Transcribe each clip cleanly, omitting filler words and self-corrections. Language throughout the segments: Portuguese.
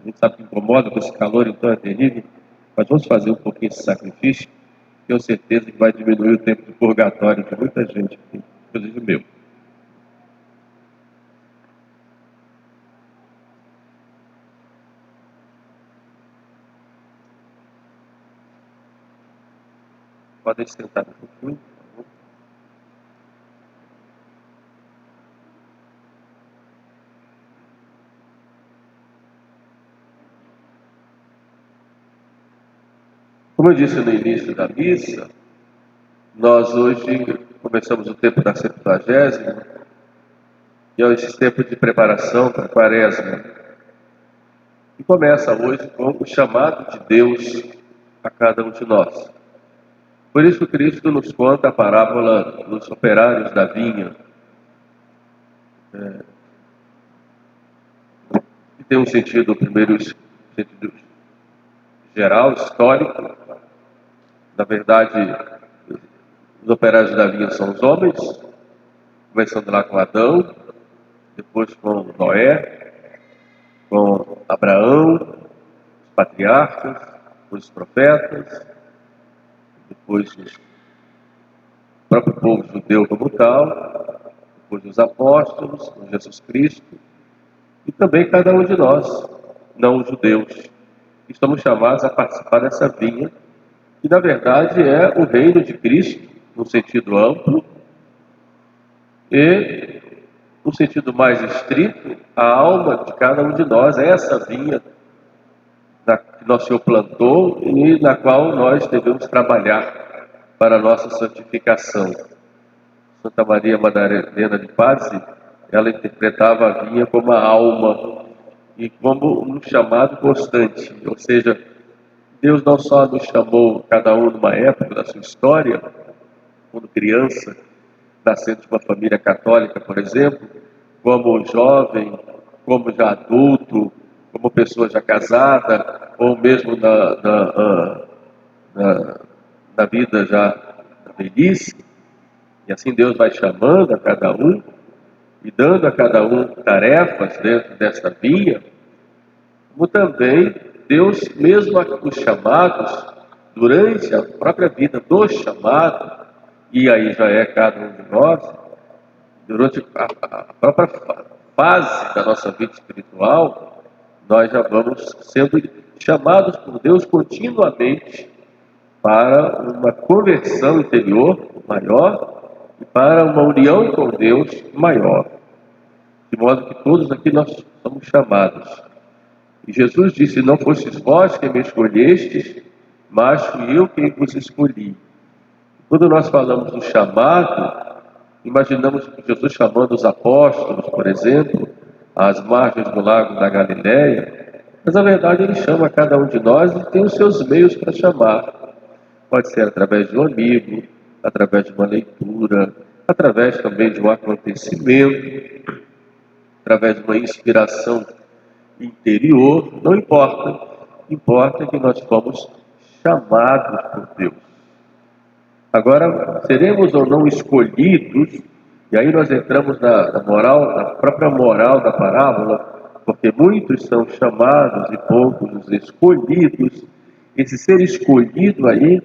A gente sabe que incomoda com esse calor, então é terrível. Mas vamos fazer um pouquinho esse sacrifício. Tenho certeza que vai diminuir o tempo de purgatório de muita gente aqui, inclusive o meu. Podem sentar um pouquinho, por favor. Como eu disse no início da missa, nós hoje começamos o tempo da Septuagésima, que é esse tempo de preparação para a Quaresma. E começa hoje com o chamado de Deus a cada um de nós. Por isso Cristo nos conta a parábola dos operários da vinha, que tem um sentido, primeiro, sentido geral, histórico. Na verdade, os operários da vinha são os homens, começando lá com Adão, depois com Noé, com Abraão, os patriarcas, os profetas, depois o próprio povo judeu como tal, depois os apóstolos, com Jesus Cristo, e também cada um de nós, não judeus, estamos chamados a participar dessa vinha, que na verdade é o reino de Cristo, no sentido amplo, e no sentido mais estrito, a alma de cada um de nós é essa vinha que nosso Senhor plantou e na qual nós devemos trabalhar para a nossa santificação. Santa Maria Madalena de Pazzi, ela interpretava a vinha como a alma e como um chamado constante, ou seja, Deus não só nos chamou, cada um numa época da sua história, quando criança, nascendo de uma família católica, por exemplo, como jovem, como já adulto, como pessoa já casada, ou mesmo na vida já da velhice, e assim Deus vai chamando a cada um e dando a cada um tarefas dentro dessa vinha, como também Deus, mesmo os chamados, durante a própria vida do chamado, e aí já é cada um de nós, durante a própria fase da nossa vida espiritual, nós já vamos sendo chamados por Deus continuamente para uma conversão interior maior e para uma união com Deus maior. De modo que todos aqui nós somos chamados. E Jesus disse: não fostes vós que me escolhestes, mas fui eu quem vos escolhi. Quando nós falamos do chamado, imaginamos Jesus chamando os apóstolos, por exemplo, às margens do lago da Galileia, mas na verdade ele chama cada um de nós e tem os seus meios para chamar. Pode ser através de um amigo, através de uma leitura, através também de um acontecimento, através de uma inspiração interior, não importa. Importa que nós fomos chamados por Deus. Agora, seremos ou não escolhidos, e aí nós entramos na moral, na própria moral da parábola, porque muitos são chamados e poucos os escolhidos. Esse ser escolhido aí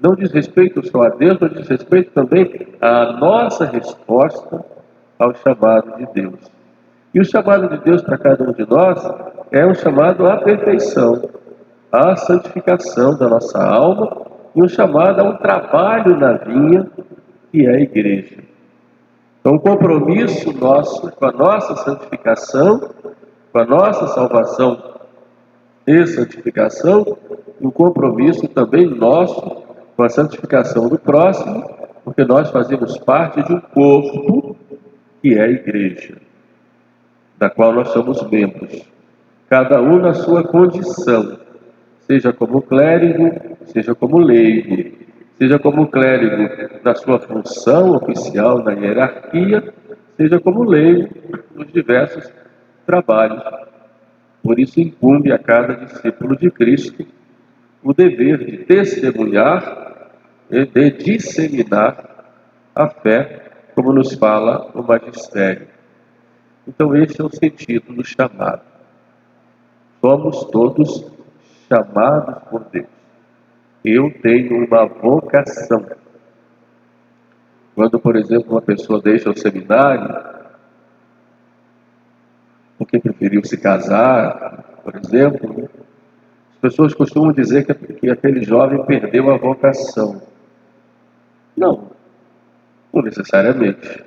não diz respeito só a Deus, mas diz respeito também à nossa resposta ao chamado de Deus. E o chamado de Deus para cada um de nós é um chamado à perfeição, à santificação da nossa alma e um chamado a um trabalho na vinha, que é a igreja. Então, um compromisso nosso com a nossa santificação, com a nossa salvação e santificação, e um compromisso também nosso com a santificação do próximo, porque nós fazemos parte de um corpo, que é a igreja, da qual nós somos membros, cada um na sua condição, seja como clérigo, seja como leigo, seja como clérigo na sua função oficial, na hierarquia, seja como leigo nos diversos trabalhos. Por isso incumbe a cada discípulo de Cristo o dever de testemunhar e de disseminar a fé, como nos fala o magistério. Então esse é o sentido do chamado. Somos todos chamados por Deus. Eu tenho uma vocação. Quando, por exemplo, uma pessoa deixa o seminário, porque preferiu se casar, por exemplo, as pessoas costumam dizer que aquele jovem perdeu a vocação. Não, não necessariamente.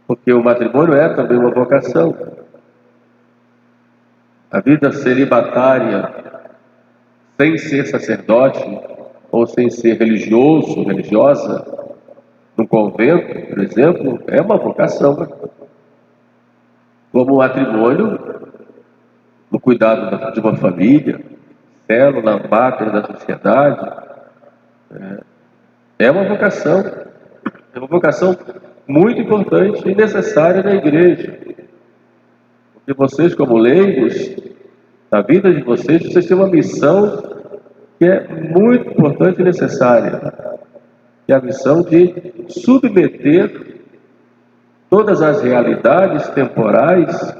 Porque o matrimônio é também uma vocação. A vida celibatária, sem ser sacerdote, ou sem ser religioso, religiosa, no convento, por exemplo, é uma vocação. Como o matrimônio, no cuidado de uma família, célula, máter da sociedade, é uma vocação. É uma vocação muito importante e necessária na igreja. Porque vocês, como leigos, na vida de vocês, vocês têm uma missão que é muito importante e necessária. Que é a missão de submeter todas as realidades temporais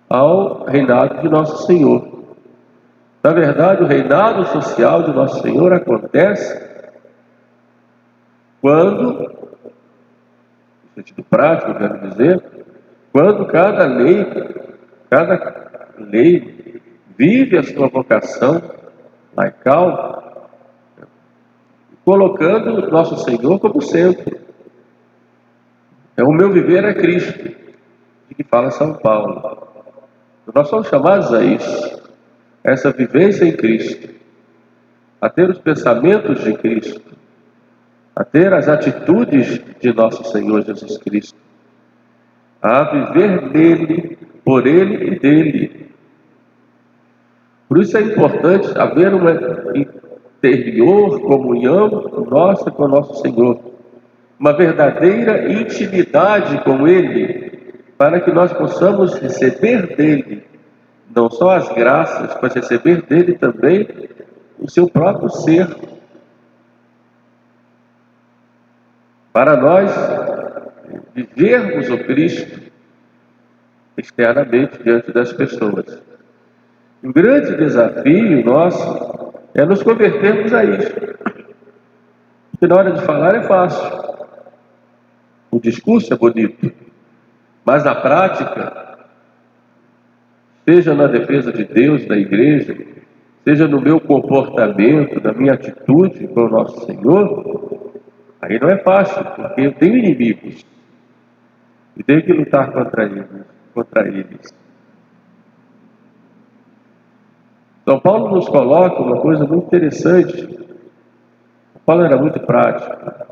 ao reinado de Nosso Senhor. Na verdade, o reinado social de Nosso Senhor acontece quando, no sentido prático, eu quero dizer, quando cada lei vive a sua vocação laical, colocando Nosso Senhor como centro. O meu viver é Cristo, de que fala São Paulo. Nós somos chamados a isso, a essa vivência em Cristo, a ter os pensamentos de Cristo, a ter as atitudes de Nosso Senhor Jesus Cristo, a viver nele, por ele e dele. Por isso é importante haver uma interior comunhão nossa com o nosso Senhor, uma verdadeira intimidade com Ele, para que nós possamos receber dele, não só as graças, mas receber dele também o seu próprio ser, para nós vivermos o Cristo externamente diante das pessoas. O grande desafio nosso é nos convertermos a isso. Porque na hora de falar é fácil. O discurso é bonito. Mas na prática, seja na defesa de Deus, da igreja, seja no meu comportamento, na minha atitude com o nosso Senhor, aí não é fácil, porque eu tenho inimigos. E tenho que lutar contra eles. São Paulo nos coloca uma coisa muito interessante. São Paulo era muito prático.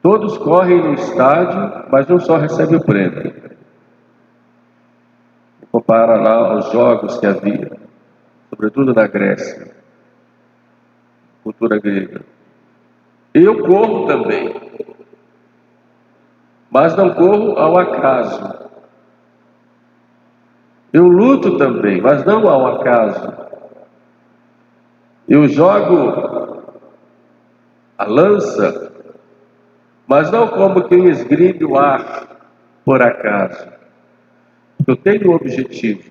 Todos correm no estádio, mas um só recebe o prêmio. Compara lá aos jogos que havia, sobretudo na Grécia, cultura grega. Eu corro também, mas não corro ao acaso. Eu luto também, mas não ao acaso. Eu jogo a lança, mas não como quem esgrime o ar por acaso. Eu tenho um objetivo,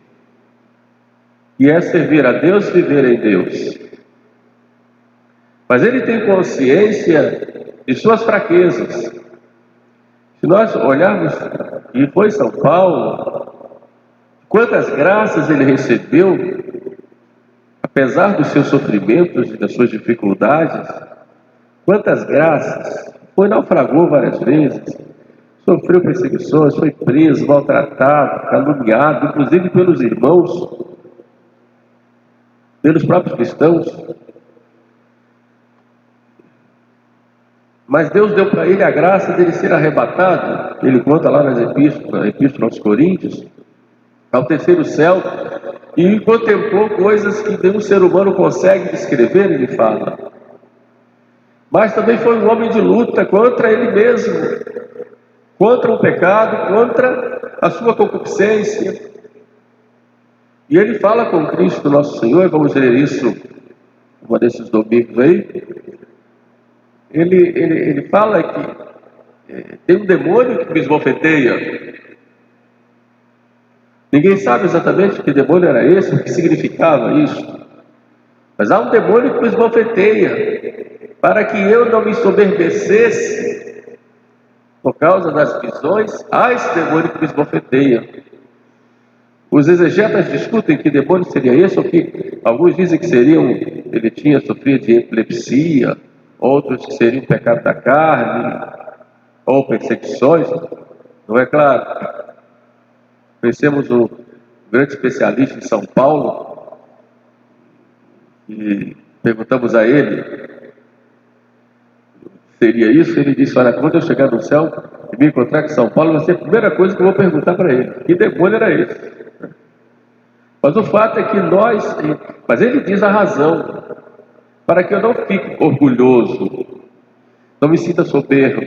e é servir a Deus, viver em Deus. Mas ele tem consciência de suas fraquezas. Se nós olharmos, e foi São Paulo, quantas graças ele recebeu, apesar dos seus sofrimentos e das suas dificuldades, quantas graças, naufragou várias vezes, sofreu perseguições, foi preso, maltratado, caluniado, inclusive pelos irmãos, pelos próprios cristãos. Mas Deus deu para ele a graça dele ser arrebatado. Ele conta lá na Epístola aos Coríntios, ao terceiro céu, e contemplou coisas que nenhum ser humano consegue descrever, ele fala. Mas também foi um homem de luta contra ele mesmo, contra o pecado, contra a sua concupiscência. E ele fala com Cristo, nosso Senhor, vamos ler isso um desses domingos aí. Ele fala que tem um demônio que me esbofeteia. Ninguém sabe exatamente que demônio era esse, o que significava isso. Mas há um demônio que me esbofeteia, para que eu não me soberbecesse por causa das visões. Há esse demônio que me esbofeteia. Os exegetas discutem que demônio seria esse, ou que alguns dizem que ele tinha sofrido de epilepsia, outros que seria um pecado da carne, ou perseguições. Não é claro? Conhecemos um grande especialista em São Paulo, e perguntamos a ele, seria isso? Ele disse, olha, quando eu chegar no céu e me encontrar com São Paulo, vai ser a primeira coisa que eu vou perguntar para ele, que demônio era esse? Mas o fato é que mas ele diz a razão, para que eu não fique orgulhoso, não me sinta soberbo,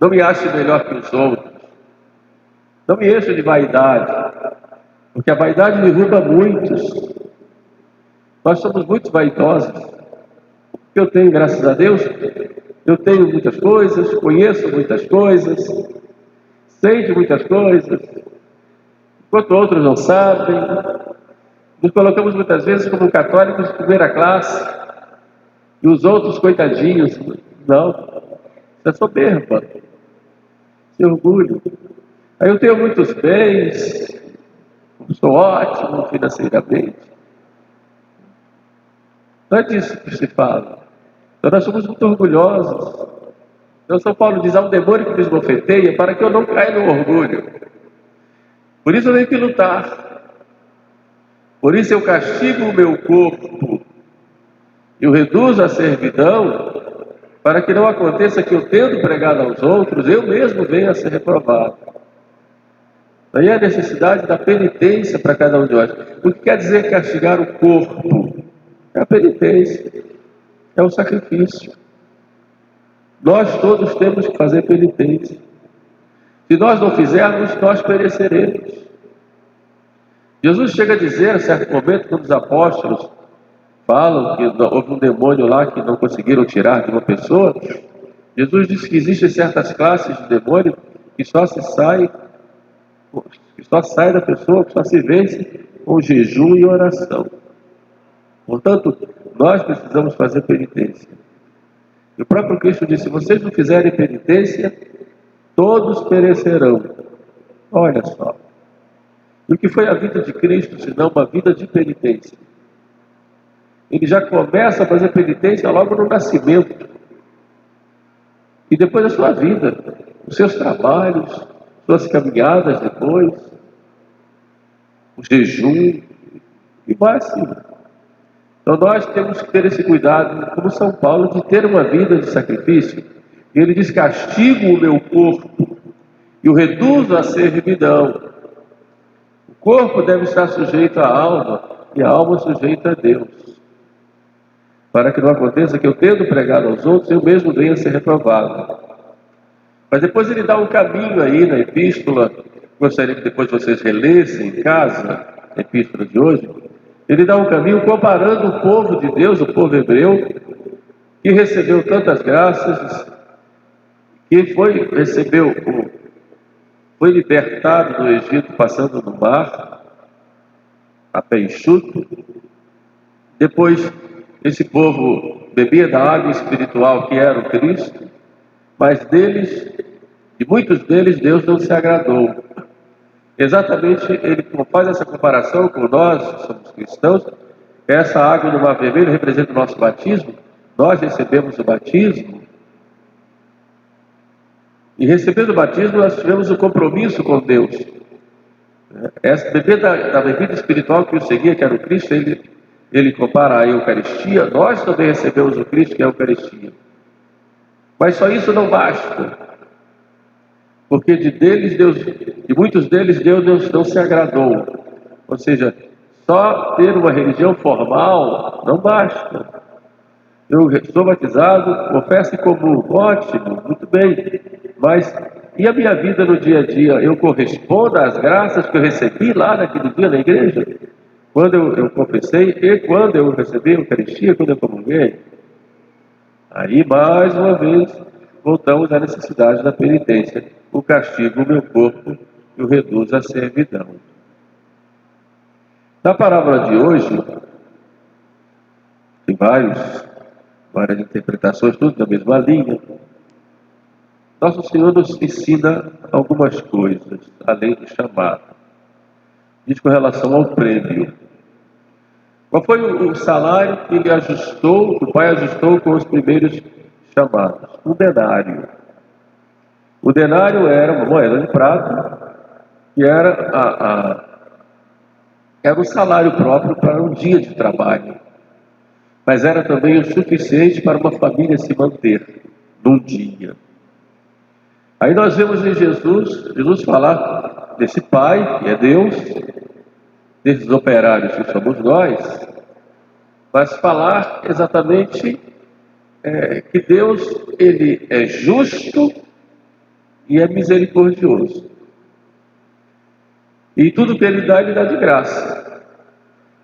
não me ache melhor que os outros, não me encha de vaidade, porque a vaidade derruba muitos. Nós somos muito vaidosos. O que eu tenho, graças a Deus, eu tenho muitas coisas, conheço muitas coisas, sei de muitas coisas, enquanto outros não sabem. Nos colocamos muitas vezes como católicos de primeira classe, e os outros, coitadinhos, não. Isso é soberba, isso é orgulho. Aí eu tenho muitos bens, sou ótimo financeiramente. Não é disso que se fala. Então nós somos muito orgulhosos. Então São Paulo diz, há um demônio que me esbofeteia para que eu não caia no orgulho. Por isso eu tenho que lutar. Por isso eu castigo o meu corpo e o reduzo à servidão, para que não aconteça que eu, tendo pregado aos outros, eu mesmo venha a ser reprovado. Aí é a necessidade da penitência para cada um de nós. O que quer dizer castigar o corpo? É a penitência, é o sacrifício. Nós todos temos que fazer penitência. Se nós não fizermos, nós pereceremos. Jesus chega a dizer, a certo momento, quando os apóstolos falam que houve um demônio lá que não conseguiram tirar de uma pessoa, Jesus disse que existem certas classes de demônio que só sai da pessoa, que só se vence com jejum e oração. Portanto, nós precisamos fazer penitência. E o próprio Cristo disse, se vocês não fizerem penitência, todos perecerão. Olha só. E o que foi a vida de Cristo, senão uma vida de penitência? Ele já começa a fazer penitência logo no nascimento. E depois da sua vida, os seus trabalhos, suas caminhadas depois, o jejum, e vai assim. Então nós temos que ter esse cuidado, como São Paulo, de ter uma vida de sacrifício. E ele diz, castigo o meu corpo e o reduzo à servidão. O corpo deve estar sujeito à alma e a alma sujeita a Deus. Para que não aconteça que eu, tendo pregado aos outros, eu mesmo venha a ser reprovado. Mas depois ele dá um caminho aí na epístola, gostaria que depois vocês relessem em casa, a epístola de hoje. Ele dá um caminho comparando o povo de Deus, o povo hebreu, que recebeu tantas graças, que foi libertado do Egito passando no mar, a pé enxuto. Depois, esse povo bebia da água espiritual que era o Cristo, mas de muitos deles, Deus não se agradou. Exatamente, ele faz essa comparação com nós, que somos cristãos. Essa água do Mar Vermelho representa o nosso batismo. Nós recebemos o batismo. E recebendo o batismo, nós tivemos um compromisso com Deus. Beber da bebida espiritual que o seguia, que era o Cristo, ele compara a Eucaristia. Nós também recebemos o Cristo, que é a Eucaristia. Mas só isso não basta. Porque de muitos deles, Deus não se agradou. Ou seja, só ter uma religião formal não basta. Eu sou batizado, confesso e comungo, ótimo, muito bem. Mas e a minha vida no dia a dia? Eu correspondo às graças que eu recebi lá naquele dia na igreja? Quando eu confessei e quando eu recebi a Eucaristia, quando eu comunguei? Aí, mais uma vez, voltamos à necessidade da penitência. O castigo o meu corpo e o reduz à servidão. Na parábola de hoje, tem várias interpretações, tudo na mesma linha. Nosso Senhor nos ensina algumas coisas, além do chamado. Diz com relação ao prêmio. Qual foi o salário que ele ajustou, que o pai ajustou com os primeiros chamados? Um denário. O denário era uma moeda de prata, que era o salário próprio para um dia de trabalho. Mas era também o suficiente para uma família se manter num dia. Aí nós vemos em Jesus falar desse pai, que é Deus, desses operários que somos nós, mas falar exatamente que Deus, ele é justo e é misericordioso. E tudo que ele dá de graça.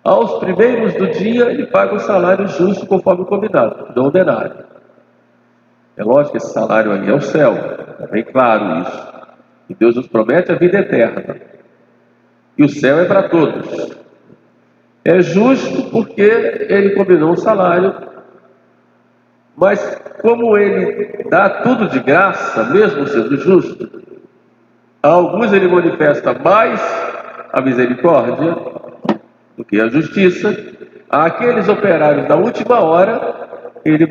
Aos primeiros do dia, ele paga o salário justo conforme combinado, não o denário. É lógico que esse salário aí é o céu, é bem claro isso. E Deus nos promete a vida eterna. E o céu é para todos. É justo porque ele combinou um salário, mas como ele dá tudo de graça, mesmo sendo justo, a alguns ele manifesta mais a misericórdia do que a justiça. Àqueles operários da última hora, ele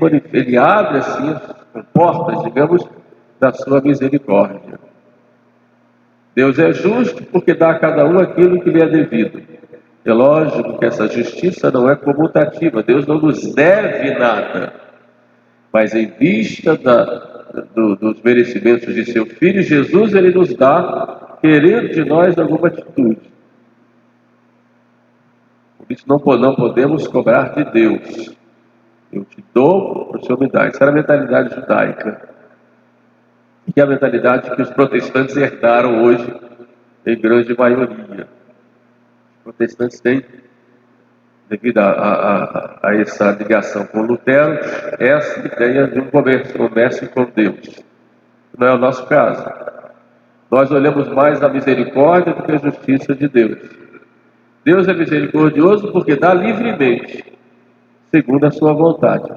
abre assim as portas, digamos, da sua misericórdia. Deus é justo porque dá a cada um aquilo que lhe é devido. É lógico que essa justiça não é comutativa. Deus não nos deve nada. Mas em vista dos merecimentos de seu Filho Jesus, ele nos dá, querendo de nós alguma atitude. Por isso não podemos cobrar de Deus. Eu te dou, o Senhor me dá. Essa era a mentalidade judaica. Que é a mentalidade que os protestantes herdaram hoje, em grande maioria. Os protestantes têm, devido a essa ligação com Lutero, essa ideia de um comércio com Deus. Não é o nosso caso. Nós olhamos mais a misericórdia do que a justiça de Deus. Deus é misericordioso porque dá livremente, segundo a sua vontade.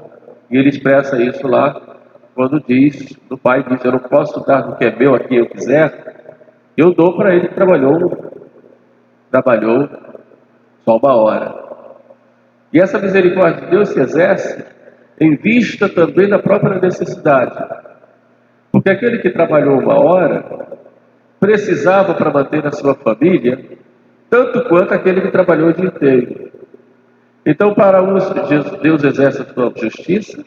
E ele expressa isso lá quando diz, o pai diz, eu não posso dar do que é meu a quem eu quiser, eu dou para ele que trabalhou só uma hora. E essa misericórdia de Deus se exerce em vista também da própria necessidade. Porque aquele que trabalhou uma hora precisava para manter a sua família, tanto quanto aquele que trabalhou o dia inteiro. Então, para uns, Deus exerce a sua justiça,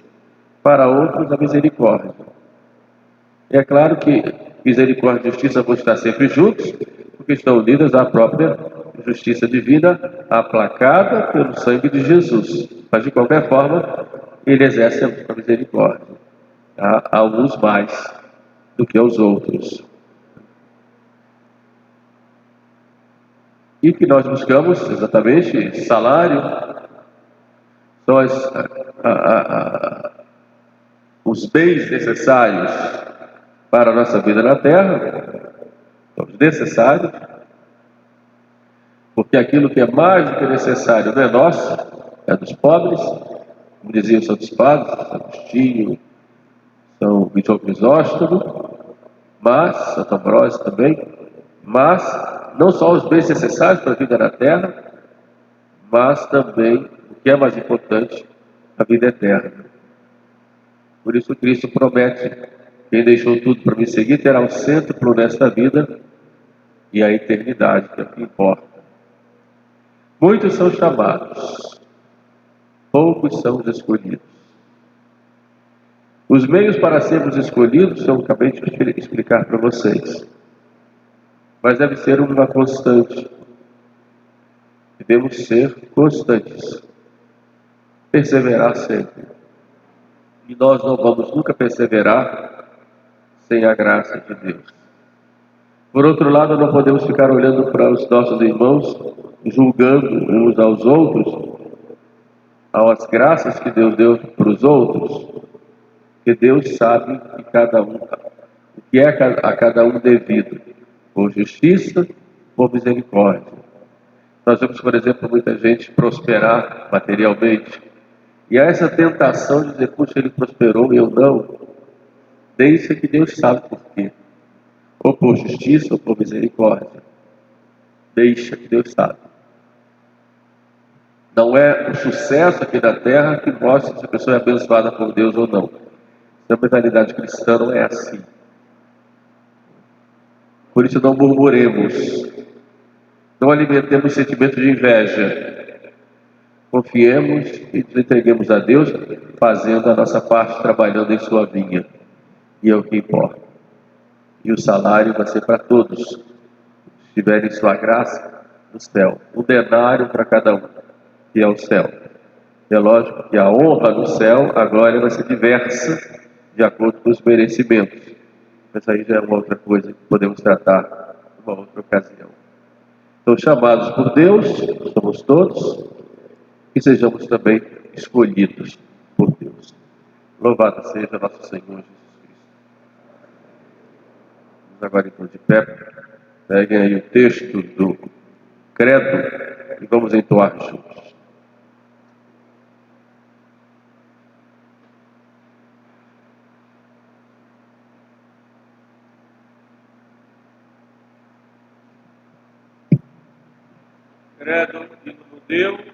para outros, a misericórdia. É claro que misericórdia e justiça vão estar sempre juntos, porque estão unidas à própria justiça divina, aplacada pelo sangue de Jesus. Mas, de qualquer forma, ele exerce a misericórdia. A alguns mais do que aos outros. E o que nós buscamos, exatamente, salário, são os bens necessários para a nossa vida na terra, são os necessários, porque aquilo que é mais do que necessário não é nosso, é dos pobres, como diziam os santos padres, São Agostinho, São João Crisóstomo, mas, Santo Ambrósio também, mas não só os bens necessários para a vida na terra, mas também, o que é mais importante, a vida eterna. Por isso Cristo promete, quem deixou tudo para me seguir terá um centro nesta vida e a eternidade, que é o que importa. Muitos são chamados, poucos são os escolhidos. Os meios para sermos escolhidos eu acabei de explicar para vocês. Mas deve ser uma constante. Devemos ser constantes. Perseverar sempre. E nós não vamos nunca perseverar sem a graça de Deus. Por outro lado, não podemos ficar olhando para os nossos irmãos, julgando uns aos outros, as graças que Deus deu para os outros, porque Deus sabe que o que é a cada um devido, por justiça, por misericórdia. Nós vemos, por exemplo, muita gente prosperar materialmente, e há essa tentação de dizer, puxa, ele prosperou e eu não. Deixa que Deus sabe por quê. Ou por justiça ou por misericórdia. Deixa que Deus sabe. Não é o sucesso aqui na terra que mostra se a pessoa é abençoada por Deus ou não. A mentalidade cristã não é assim. Por isso não murmuremos. Não alimentemos sentimento de inveja. Confiemos e nos entreguemos a Deus, fazendo a nossa parte, trabalhando em sua vinha. E é o que importa. E o salário vai ser para todos. Se tiverem sua graça, no céu. Um denário para cada um, que é o céu. É lógico que a honra no céu, a glória vai ser diversa, de acordo com os merecimentos. Mas aí já é uma outra coisa que podemos tratar em uma outra ocasião. Então, chamados por Deus, somos todos, e sejamos também escolhidos por Deus. Louvado seja nosso Senhor Jesus Cristo. Vamos agora então de pé, peguem aí o texto do credo e vamos entoar juntos. Credo, que no Deus